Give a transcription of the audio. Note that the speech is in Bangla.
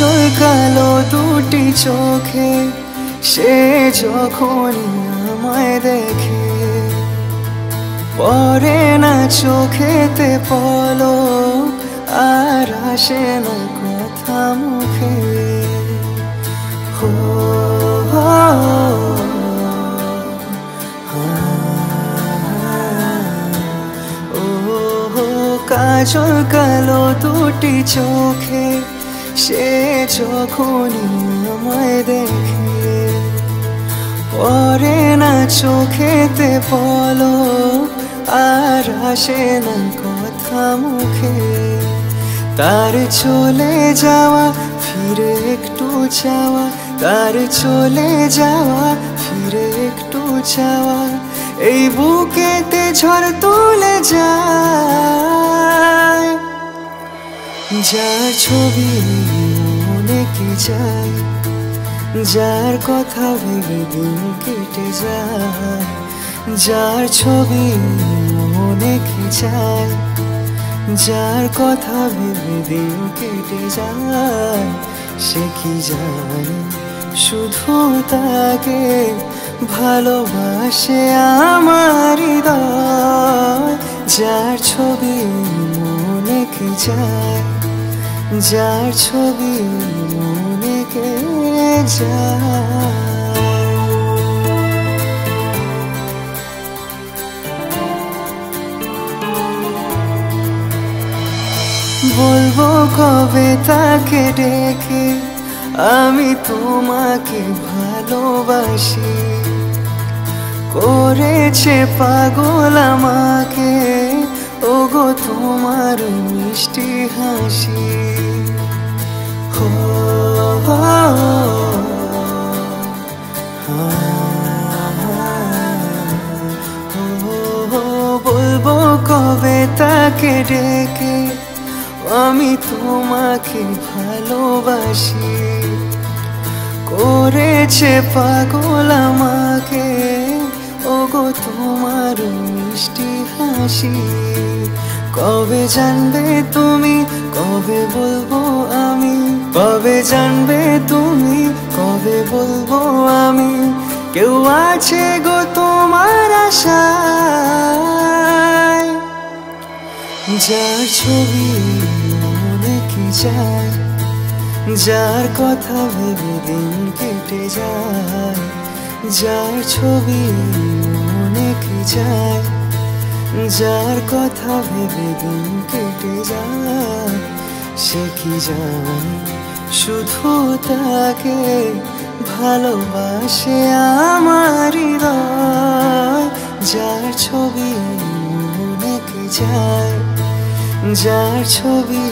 কাজল কালো দুটি চোখে সে যখনই আমায় দেখে, পড়ে না চোখেতে পলক আর আসে না কথা মুখে। কাজল কালো দুটি চোখে সে যখনই আমায় দেখে, পড়ে না চোখেতে পলক আর আসে না কথা মুখে। তার চলে যাওয়া ফিরে একটু চাওয়া, তার চলে যাওয়া ফিরে একটু চাওয়া, এই বুকেতে ঝড় তুলে যায়। যার ছবি মনে কি যায়, যার কথা ভেবে দিন কেটে যায়, যার ছবি মনে কি যায়, যার কথা ভেবে দিন কেটে যায়, সে কি জানে শুধু তাকে ভালোবাসে আমার হৃদয়। যার ছবি মনে কি যায়, যার ছবি মনে কে যায়। বলবো কবে তাকে ডেকে আমি তোমাকে ভালোবাসি, করেছে পাগল আমাকে ওগো তোমার মিষ্টি হাসি। বলবো কবে তাকে ডেকে আমি তোমাকে ভালোবাসি, করেছে পাগল আমাকে ওগো তোমার মিষ্টি হাসি। কবে জানবে তুমি, কবে বলবো আমি, কবে জানবে তুমি, কবে বলবো আমি, কেউ আছে গো তোমার আশায়। যার ছবি মনে কি যায়, যার কথা ভেবে দিন কেটে যায়, যার ছবি মনে কি যায়, যার কথা ভেবে দিন কেটে যায়, সে কি জানে শুধু তাকে ভালোবাসে আমার হৃদয়। যার ছবি মনে কি যায়, যার ছবি